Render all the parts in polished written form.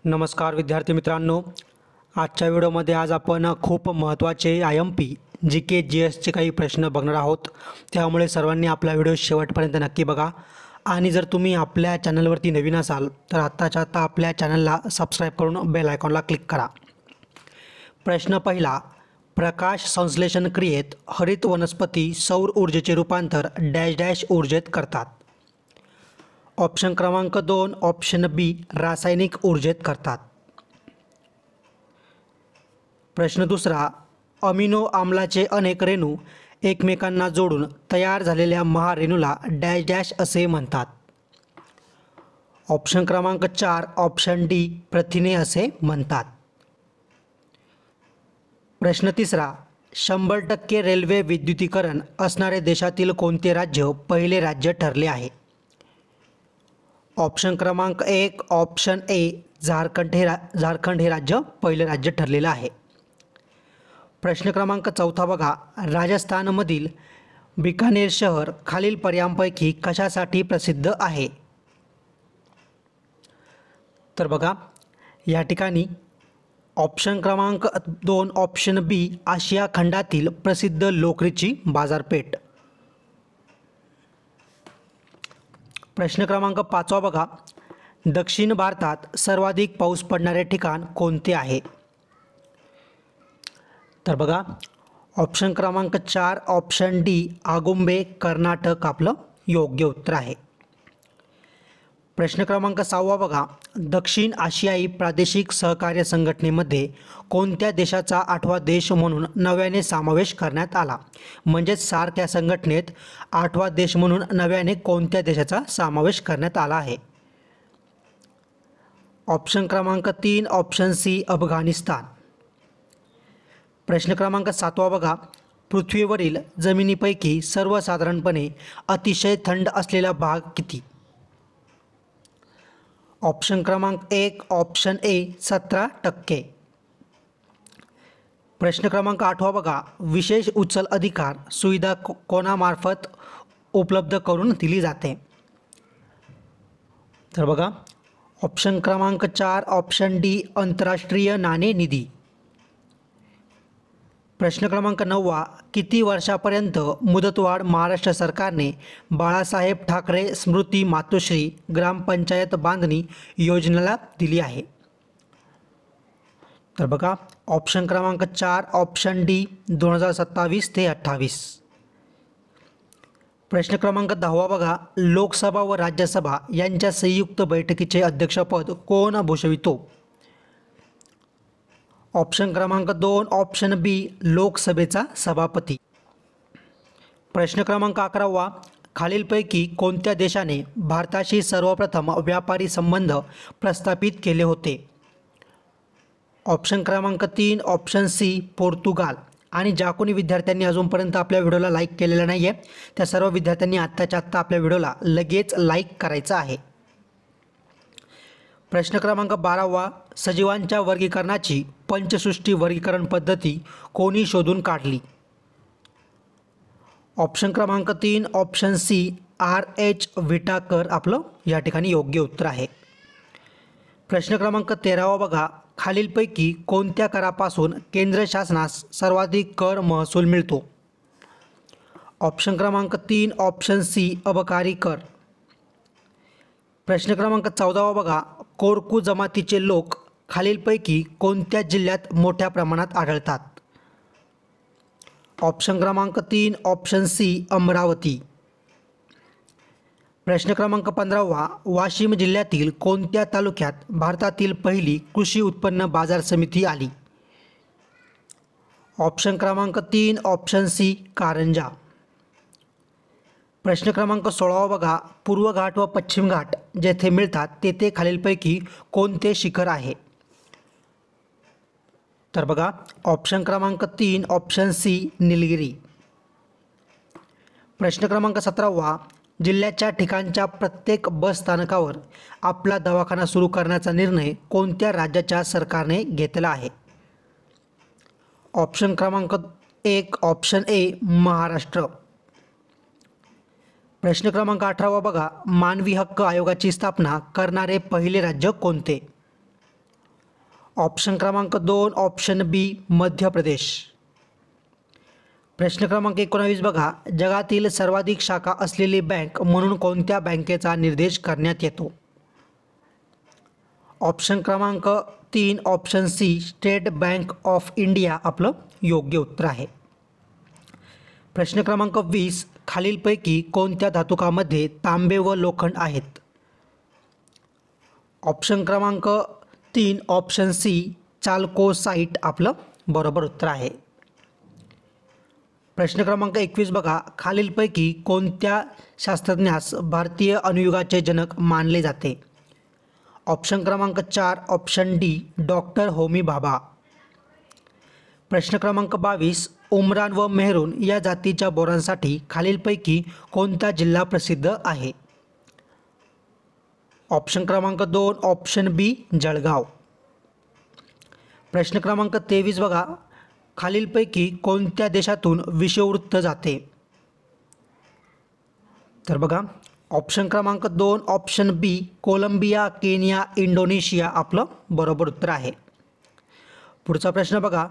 नमस्कार विद्यार्थी मित्रांनो, आजच्या व्हिडिओमध्ये आज आपण खूप महत्त्वाचे IMP GK GSचे काही प्रश्न बघणार आहोत। त्यामुळे सर्वांनी आपला व्हिडिओ शेवटपर्यंत नक्की बघा आणि जर तुम्ही आपल्या चॅनलवरती नवीन असाल तर आत्ताच्या आत्ता आपल्या चॅनलला सबस्क्राइब करून बेल आयकॉनला क्लिक करा। प्रश्न पहिला, प्रकाश संश्लेषण क्रियेत हरित वनस्पती सौर ऊर्जेचे रूपांतर डॅश डॅश ऊर्जेत करतात। ऑप्शन क्रमांक 2 ऑप्शन बी रासायनिक ऊर्जेत करतात। प्रश्न दुसरा, अमिनो आम्लाचे अनेक रेणू एकमेकांना जोडून तयार झालेल्या महारेणूला डॅश डॅश असे म्हणतात। ऑप्शन क्रमांक 4 ऑप्शन डी प्रथिने असे म्हणतात। प्रश्न तिसरा, 100% रेल्वे विद्युतीकरण असणारे देशातील कोणते राज्य पहिले राज्य ठरले आहे। ऑप्शन क्रमांक 1 ऑप्शन ए झारखंड हे राज्य पहिले राज्य ठरलेलं आहे। प्रश्न क्रमांक 4 बघा, राजस्थानमधील बिकानेर शहर खालील पर्यायांपैकी कशासाठी प्रसिद्ध आहे। तर बघा या ठिकाणी ऑप्शन क्रमांक 2 ऑप्शन बी आशिया खंडातील प्रसिद्ध लोकरीची बाजारपेठ। प्रश्न क्रमांक 5 बघा, दक्षिण भारतात सर्वाधिक पाऊस पडणारे ठिकाण कोणते आहे। तर बघा ऑप्शन क्रमांक 4 ऑप्शन डी आगुंबे कर्नाटक आपलं योग्य उत्तर आहे। प्रश्न क्रमांक 6 बघा, दक्षिण आशियाई प्रादेशिक सहकार्य संघटनेमध्ये कोणत्या देशाचा 8वा देश म्हणून नव्याने समावेश करण्यात आला। म्हणजेच सार्क या संघटनेत 8वा देश म्हणून नव्याने कोणत्या देशाचा समावेश करण्यात आला आहे। ऑप्शन क्रमांक 3 ऑप्शन सी अफगाणिस्तान। प्रश्न क्रमांक 7 बघा, पृथ्वीवरील जमिनीपैकी सर्वसाधारणपणे अतिशय थंड असलेला भाग किती। ऑप्शन क्रमांक 1 ऑप्शन ए 17%। प्रश्न क्रमांक 8 बघा, विशेष उचल अधिकार सुविधा कोणामार्फत उपलब्ध करून दिली जाते। तर बघा ऑप्शन क्रमांक 4 ऑप्शन डी आंतरराष्ट्रीय नाणेनिधी। प्रश्न क्रमांक 9, किती वर्षापर्यंत मुदतवाढ महाराष्ट्र सरकारने बाळासाहेब ठाकरे स्मृती मातोश्री ग्रामपंचायत बांधणी योजनेला दिली आहे। तर बघा ऑप्शन क्रमांक 4 ऑप्शन डी 2027 ते 28। प्रश्न क्रमांक 10 बघा, लोकसभा व राज्यसभा यांच्या संयुक्त बैठकीचे अध्यक्षपद कोण भूषवितो। ऑप्शन क्रमांक 2 ऑप्शन बी लोकसभेचा सभापती। प्रश्न क्रमांक 11, खालीलपैकी कोणत्या देशाने भारताशी सर्वप्रथम व्यापारी संबंध प्रस्थापित केले होते। ऑप्शन क्रमांक 3 ऑप्शन सी पोर्तुगाल। आणि ज्या कोणी विद्यार्थ्यांनी अजूनपर्यंत आपल्या व्हिडिओला लाईक केलेलं नाही आहे त्या सर्व विद्यार्थ्यांनी आत्ताच्या आत्ता आपल्या व्हिडिओला लगेच लाईक करायचं आहे। प्रश्न क्रमांक 12, सजीवांच्या वर्गीकरणाची पंचसृष्टी वर्गीकरण पद्धती कोणी शोधून काढली। ऑप्शन क्रमांक 3 ऑप्शन सी RH विटाकर आपलं या ठिकाणी योग्य उत्तर आहे। प्रश्न क्रमांक 13 बघा, खालीलपैकी कोणत्या करापासून केंद्र शासनास सर्वाधिक कर महसूल मिळतो। ऑप्शन क्रमांक 3 ऑप्शन सी अबकारी कर। प्रश्न क्रमांक 14 बघा, कोरकू जमातीचे लोक खालीलपैकी कोणत्या जिल्ह्यात मोठ्या प्रमाणात आढळतात। ऑप्शन क्रमांक 3 ऑप्शन सी अमरावती। प्रश्न क्रमांक 15, वाशिम जिल्ह्यातील कोणत्या तालुक्यात भारतातील पहिली कृषी उत्पन्न बाजार समिती आली। ऑप्शन क्रमांक 3 ऑप्शन सी कारंजा। प्रश्न क्रमांक 16 बघा, पूर्व घाट व पश्चिम घाट जेथे मिळतात तेथे खालीलपैकी कोणते शिखर आहे। तर बघा ऑप्शन क्रमांक 3 ऑप्शन सी निलगिरी। प्रश्न क्रमांक 17, जिल्ह्याच्या ठिकाणच्या प्रत्येक बस स्थानकावर आपला दवाखाना सुरू करण्याचा निर्णय कोणत्या राज्याच्या सरकारने घेतला आहे। ऑप्शन क्रमांक 1 ऑप्शन ए महाराष्ट्र। प्रश्न क्रमांक 18 बघा, मानवी हक्क आयोगाची स्थापना करणारे पहिले राज्य कोणते। ऑप्शन क्रमांक 2 ऑप्शन बी मध्य प्रदेश. प्रश्न क्रमांक 19 बघा, जगातील सर्वाधिक शाखा असलेली बँक म्हणून कोणत्या बँकेचा निर्देश करण्यात येतो? ऑप्शन क्रमांक 3 option C State Bank of India आपलं योग्य उत्तर आहे. प्रश्न क्रमांक 20, खालीलपैकी कोणत्या धातुकामध्ये तांबे व लोखंड आहेत? ऑप्शन क्रमांक 3 ऑप्शन सी चाल्कोसाइट आपलं बरोबर उत्तर आहे. प्रश्न क्रमांक 21 बघा, खालीलपैकी कोणत्या शास्त्रज्ञास भारतीय अणुयुगाचे जनक मानले जाते? ऑप्शन क्रमांक 4 option D doctor Homi Bhabha. प्रश्न क्रमांक 22, उमरान व मेहरून या जातीच्या बोरांसाठी खालीलपैकी कोणता जिल्हा प्रसिद्ध आहे? ऑप्शन क्रमांक 2 ऑप्शन बी जळगाव. प्रश्न क्रमांक 23 बघा, खालीलपैकी कोणत्या देशातून विषुववृत्त जाते? तर बघा, ऑप्शन क्रमांक 2 ऑप्शन बी कोलंबिया, केनिया, इंडोनेशिया आपलं बरोबर उत्तर आहे. पुढचा प्रश्न बघा,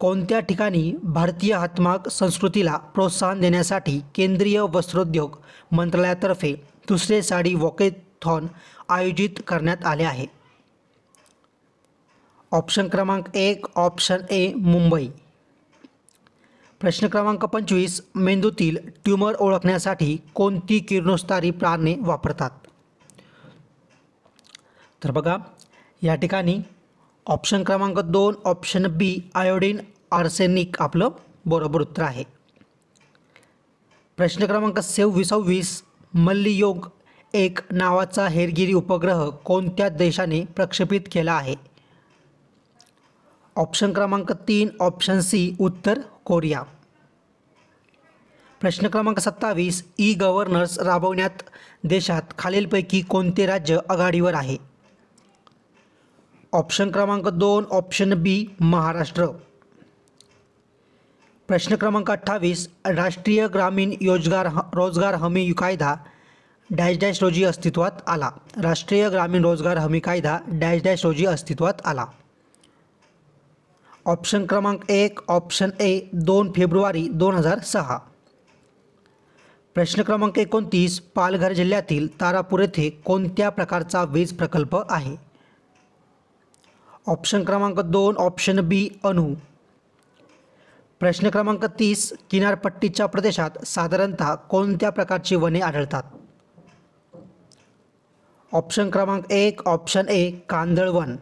कोणत्या ठिकाणी भारतीय हातमाग संस्कृतीला प्रोत्साहन देण्यासाठी केंद्रीय वस्त्रोद्योग मंत्रालयातर्फे दुसरे साडी वॉकेथॉन आयोजित करण्यात आले आहे? ऑप्शन क्रमांक 1 ऑप्शन ए मुंबई. प्रश्न क्रमांक 25, मेंदूतील ट्यूमर ओळखण्यासाठी कोणती किरणोत्सारी प्राणे वापरतात? तर बघा, या ठिकाणी ऑप्शन क्रमांक 2 ऑप्शन बी आयोडीन आर्सेनिक आपलं बरोबर उत्तर आहे. प्रश्न क्रमांक 26, मल्लयोग 1 नावाचा हेरगिरी उपग्रह कोणत्या देशाने प्रक्षेपित केला आहे? ऑप्शन क्रमांक 3 ऑप्शन सी उत्तर कोरिया. प्रश्न क्रमांक 27, ई गव्हर्नन्स राबवण्यात देशात खालीलपैकी कोणते राज्य आघाडीवर आहे? ऑप्शन क्रमांक 2 ऑप्शन बी महाराष्ट्र. प्रश्न क्रमांक 28, राष्ट्रीय ग्रामीण रोजगार हमी कायदा डॅश डॅश रोजी अस्तित्वात आला? राष्ट्रीय ग्रामीण रोजगार हमी कायदा डॅश डॅश रोजी अस्तित्वात आला? ऑप्शन क्रमांक 1 ऑप्शन ए 2 फेब्रुवारी 2006. प्रश्न क्रमांक 29, पालघर जिल्ह्यातील तारापूर येथे कोणत्या प्रकारचा वीज प्रकल्प आहे? ऑप्शन क्रमांक 2 ऑप्शन बी अणु. प्रश्न क्रमांक 30, किनारपट्टीच्या प्रदेशात साधारणतः कोणत्या प्रकारची वने आढळतात? ऑप्शन क्रमांक 1 ऑप्शन ए कांदळवन.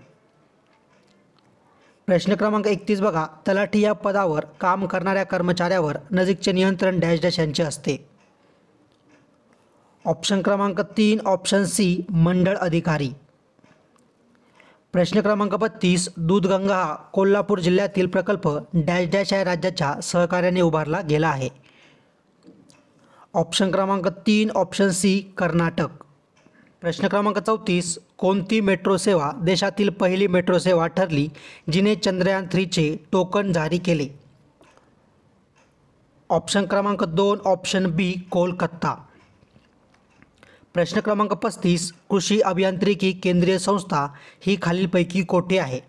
प्रश्न क्रमांक 31 बघा, तलाठी या पदावर काम करणाऱ्या कर्मचाऱ्यावर नजीकचे नियंत्रण डॅश डॅश यांचे असते? ऑप्शन क्रमांक 3 ऑप्शन सी मंडळ अधिकारी. प्रश्न क्रमांक 32, दूधगंगा हा कोल्हापूर जिल्ह्यातील प्रकल्प डॅश डॅश या राज्याच्या सहकार्याने उभारला गेला आहे? ऑप्शन क्रमांक 3 ऑप्शन सी कर्नाटक. प्रश्न क्रमांक 34, कोणती मेट्रो सेवा देशातील पहिली मेट्रो सेवा ठरली जिने चंद्रयान 3चे टोकन जारी केले? ऑप्शन क्रमांक 2 ऑप्शन बी कोलकाता. प्रश्न क्रमांक 35, कृषी अभियांत्रिकी केंद्रीय संस्था ही खालीलपैकी कोठे आहे?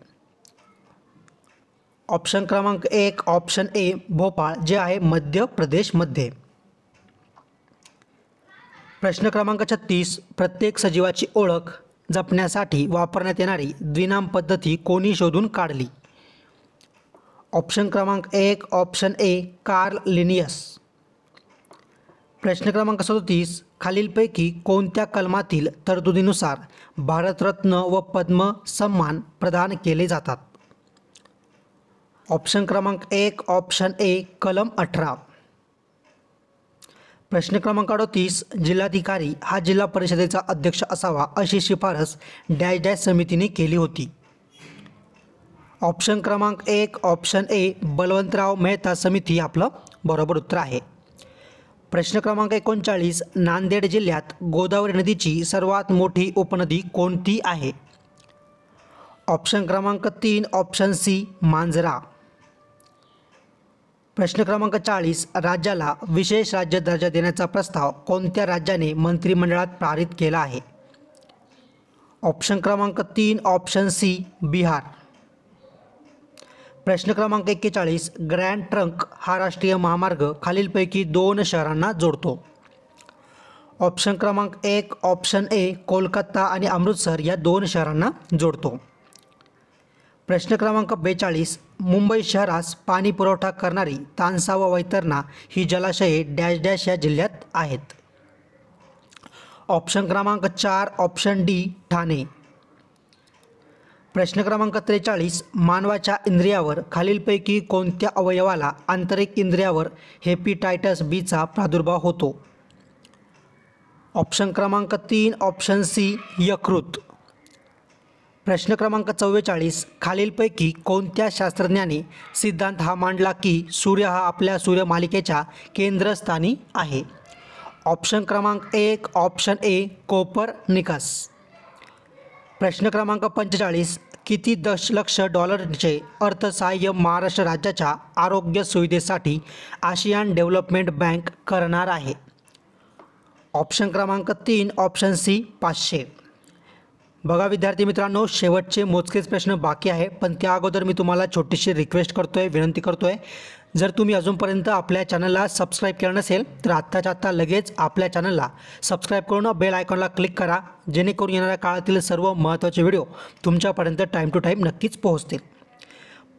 ऑप्शन क्रमांक 1 ऑप्शन ए भोपाळ जे आहे मध्य प्रदेशमध्ये. प्रश्न क्रमांक 36, प्रत्येक सजीवाची ओळख जपण्यासाठी वापरण्यात येणारी द्विनाम पद्धती कोणी शोधून काढली? ऑप्शन क्रमांक 1 ऑप्शन ए कार्ल लिनियस. प्रश्न क्रमांक 37, खालीलपैकी कोणत्या कलमातील तरतुदीनुसार भारतरत्न व पद्म सन्मान प्रदान केले जातात? ऑप्शन क्रमांक 1 ऑप्शन ए कलम 18. प्रश्न क्रमांक 38, जिल्हाधिकारी हा जिल्हा परिषदेचा अध्यक्ष असावा अशी शिफारस डॅश डॅश समितीने केली होती? ऑप्शन क्रमांक 1 ऑप्शन ए बलवंतराव मेहता समिती आपलं बरोबर उत्तर आहे. प्रश्न क्रमांक 39, नांदेड जिल्ह्यात गोदावरी नदीची सर्वात मोठी उपनदी कोणती आहे? ऑप्शन क्रमांक 3 ऑप्शन सी मांजरा. प्रश्न क्रमांक 40, राज्याला विशेष राज्य दर्जा देण्याचा प्रस्ताव कोणत्या राज्याने मंत्रिमंडळात पारित केला आहे? ऑप्शन क्रमांक 3 ऑप्शन सी बिहार. प्रश्न क्रमांक 41, ग्रँड ट्रंक हा राष्ट्रीय महामार्ग खालीलपैकी 2 शहरांना जोडतो. ऑप्शन क्रमांक 1, ऑप्शन ए कोलकाता आणि अमृतसर या 2 शहरांना जोडतो. प्रश्न क्रमांक 42, मुंबई शहरास पाणी पुरवठा करणारी तानसा व वैतरणा ही जलाशये डॅश डॅश या जिल्ह्यात आहेत. ऑप्शन क्रमांक 4, ऑप्शन डी ठाणे. प्रश्न क्रमांक 43, मानवाच्या इंद्रियावर खालीलपैकी कोणत्या अवयवाला आंतरिक इंद्रियावर हेपिटायटस बीचा प्रादुर्भाव होतो. ऑप्शन क्रमांक 3, ऑप्शन सी यकृत. प्रश्न क्रमांक 44, खालीलपैकी कोणत्या शास्त्रज्ञाने सिद्धांत हा मांडला की सूर्य हा आपल्या सूर्यमालिकेच्या केंद्रस्थानी आहे. ऑप्शन क्रमांक 1, ऑप्शन ए कोपर्निकस. प्रश्न क्रमांक 45, किती दशलक्ष डॉलरचे अर्थसहाय्य महाराष्ट्र राज्याच्या आरोग्य सुविधेसाठी आशियान डेव्हलपमेंट बँक करणार आहे. ऑप्शन क्रमांक 3, ऑप्शन सी 500. बघा विद्यार्थी मित्रांनो, शेवटचे मोजकेच प्रश्न बाकी आहे, पण त्या अगोदर मी तुम्हाला छोटीशी रिक्वेस्ट करतो आहे, विनंती करतो आहे. जर तुम्ही अजूनपर्यंत आपल्या चॅनलला सबस्क्राईब केलं नसेल तर आत्ताच्या आत्ता लगेच आपल्या चॅनलला सबस्क्राईब करून बेल आयकॉनला क्लिक करा, जेणेकरून येणाऱ्या काळातील सर्व महत्त्वाचे व्हिडिओ तुमच्यापर्यंत टाईम टू टाईम नक्कीच पोहोचतील.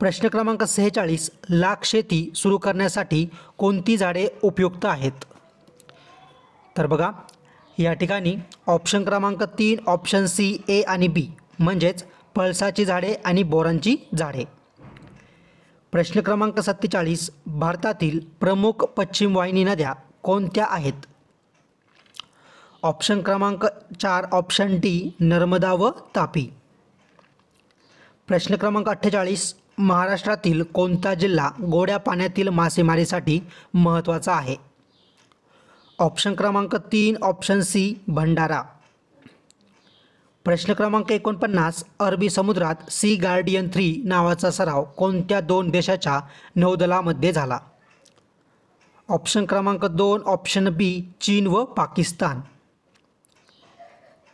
प्रश्न क्रमांक 46, लाख शेती सुरू करण्यासाठी कोणती झाडे उपयुक्त आहेत. तर बघा या ठिकाणी ऑप्शन क्रमांक 3, ऑप्शन सी ए आणि बी म्हणजेच पळसाची झाडे आणि बोरांची झाडे. प्रश्न क्रमांक 47, भारतातील प्रमुख पश्चिम वाहिनी नद्या कोणत्या आहेत. ऑप्शन क्रमांक 4, ऑप्शन डी नर्मदा व तापी. प्रश्न क्रमांक 48, महाराष्ट्रातील कोणता जिल्हा गोड्या पाण्यातील मासेमारीसाठी महत्त्वाचा आहे. ऑप्शन क्रमांक 3, ऑप्शन सी भंडारा. प्रश्न क्रमांक 49, अरबी समुद्रात सी गार्डियन 3 नावाचा सराव कोणत्या 2 देशाच्या नौदलामध्ये झाला. ऑप्शन क्रमांक 2, ऑप्शन बी चीन व पाकिस्तान.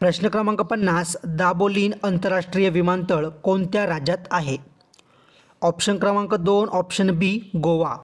प्रश्न क्रमांक 50, दाबोलीन आंतरराष्ट्रीय विमानतळ कोणत्या राज्यात आहे. ऑप्शन क्रमांक 2, ऑप्शन बी गोवा.